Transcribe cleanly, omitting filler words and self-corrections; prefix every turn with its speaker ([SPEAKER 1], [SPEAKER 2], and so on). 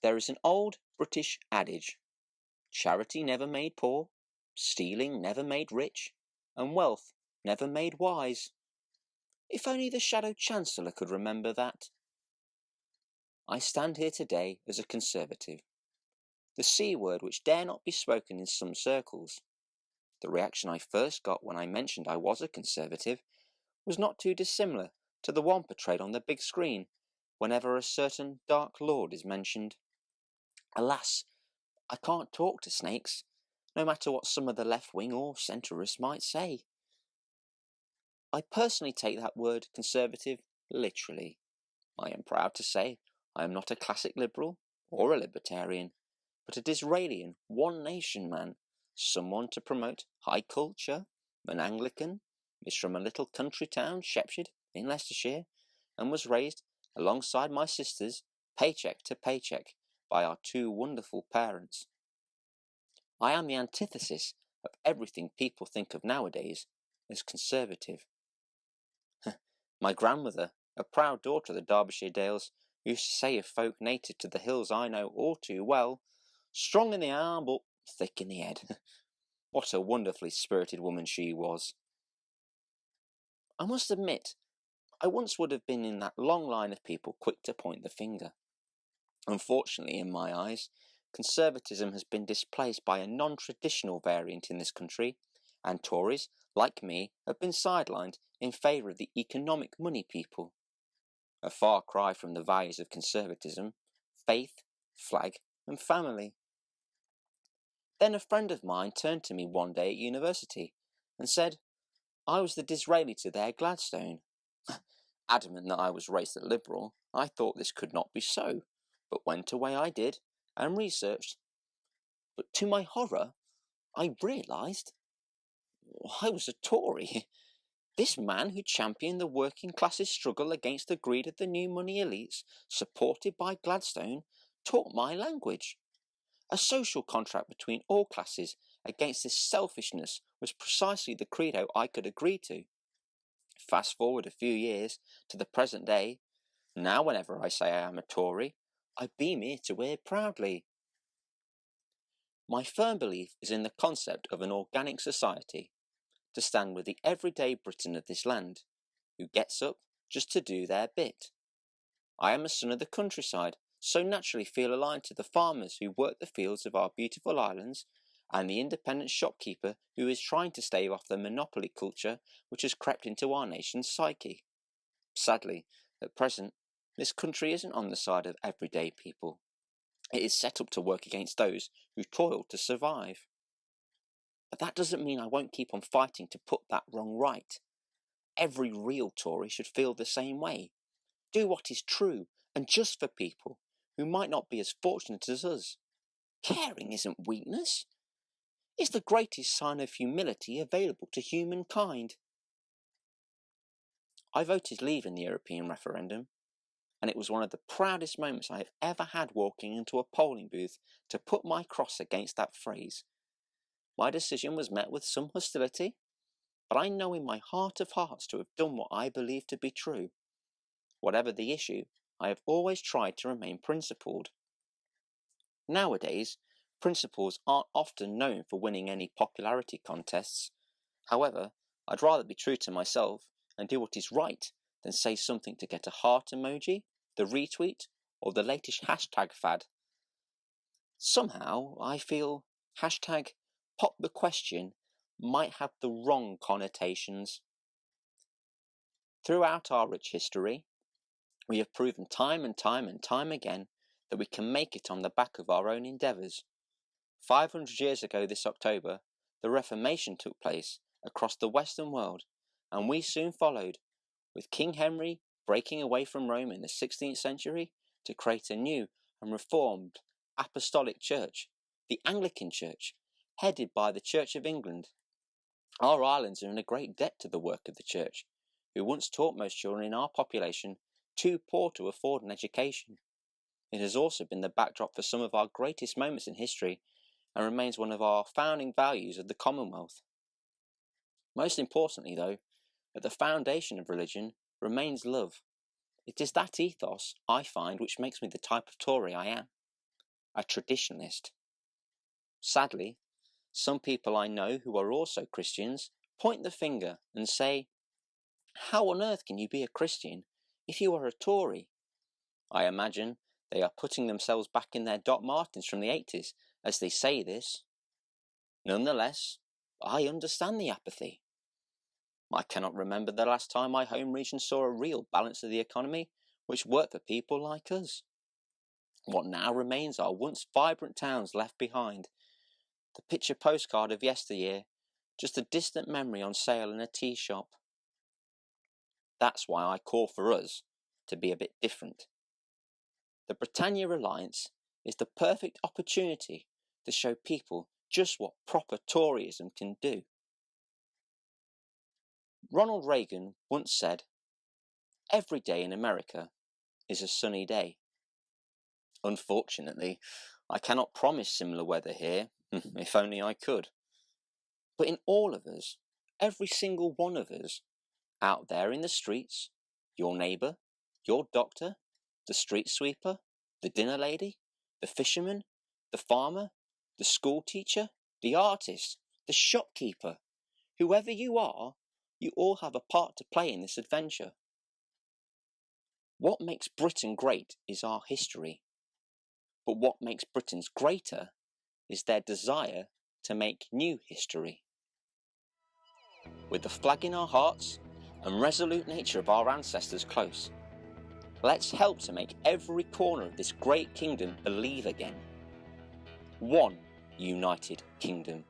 [SPEAKER 1] There is an old British adage: charity never made poor, stealing never made rich, and wealth never made wise. If only the Shadow Chancellor could remember that. I stand here today as a Conservative, the C word which dare not be spoken in some circles. The reaction I first got when I mentioned I was a Conservative was not too dissimilar to the one portrayed on the big screen whenever a certain Dark Lord is mentioned. Alas, I can't talk to snakes, no matter what some of the left-wing or centrists might say. I personally take that word Conservative literally. I am proud to say I am not a classic liberal or a libertarian, but a Disraelian one-nation man, someone to promote high culture, an Anglican, is from a little country town, Shepshed, in Leicestershire, and was raised, alongside my sisters, paycheck to paycheck, by our two wonderful parents. I am the antithesis of everything people think of nowadays as conservative. My grandmother, a proud daughter of the Derbyshire Dales, used to say of folk native to the hills I know all too well, strong in the arm but thick in the head. What a wonderfully spirited woman she was. I must admit, I once would have been in that long line of people quick to point the finger. Unfortunately, in my eyes, conservatism has been displaced by a non-traditional variant in this country, and Tories, like me, have been sidelined in favour of the economic money people. A far cry from the values of conservatism, faith, flag, and family. Then a friend of mine turned to me one day at university and said I was the Disraeli to their Gladstone. Adamant that I was raised a Liberal, I thought this could not be so, but went away I did, and researched. But to my horror, I realised I was a Tory. This man who championed the working class's struggle against the greed of the new money elites, supported by Gladstone, taught my language. A social contract between all classes against this selfishness was precisely the credo I could agree to. Fast forward a few years to the present day, now whenever I say I am a Tory, I beam ear to ear proudly. My firm belief is in the concept of an organic society, to stand with the everyday Briton of this land, who gets up just to do their bit. I am a son of the countryside, so naturally feel aligned to the farmers who work the fields of our beautiful islands, and the independent shopkeeper who is trying to stave off the monopoly culture which has crept into our nation's psyche. Sadly, at present, this country isn't on the side of everyday people. It is set up to work against those who toil to survive. But that doesn't mean I won't keep on fighting to put that wrong right. Every real Tory should feel the same way. Do what is true and just for people who might not be as fortunate as us. Caring isn't weakness. It's the greatest sign of humility available to humankind. I voted Leave in the European referendum, and it was one of the proudest moments I have ever had walking into a polling booth to put my cross against that phrase. My decision was met with some hostility, but I know in my heart of hearts to have done what I believe to be true. Whatever the issue, I have always tried to remain principled. Nowadays, principles aren't often known for winning any popularity contests. However, I'd rather be true to myself and do what is right than say something to get a heart emoji, the retweet, or the latest hashtag fad. Somehow, I feel hashtag pop the question might have the wrong connotations. Throughout our rich history, we have proven time and time again that we can make it on the back of our own endeavours. 500 years ago this October, the Reformation took place across the Western world, and we soon followed, with King Henry breaking away from Rome in the 16th century to create a new and reformed apostolic church, the Anglican Church, headed by the Church of England. Our islands are in a great debt to the work of the Church, who once taught most children in our population too poor to afford an education. It has also been the backdrop for some of our greatest moments in history, and remains one of our founding values of the Commonwealth. Most importantly, though, at the foundation of religion remains love. It is that ethos, I find, which makes me the type of Tory I am. a traditionalist. Sadly, some people I know who are also Christians point the finger and say, "How on earth can you be a Christian if you are a Tory?" I imagine they are putting themselves back in their Doc Martens from the 80s as they say this. Nonetheless, I understand the apathy. I cannot remember the last time my home region saw a real balance of the economy which worked for people like us. What now remains are once vibrant towns left behind, the picture postcard of yesteryear, just a distant memory on sale in a tea shop. That's why I call for us to be a bit different. The Britannia Alliance is the perfect opportunity to show people just what proper Toryism can do. Ronald Reagan once said, "Every day in America is a sunny day." Unfortunately, I cannot promise similar weather here, if only I could. But in all of us, every single one of us, out there in the streets, your neighbour, your doctor, the street sweeper, the dinner lady, the fisherman, the farmer, the school teacher, the artist, the shopkeeper, whoever you are, you all have a part to play in this adventure. What makes Britain great is our history. But what makes Britons greater is their desire to make new history. With the flag in our hearts and resolute nature of our ancestors close, let's help to make every corner of this great kingdom believe again. One united kingdom.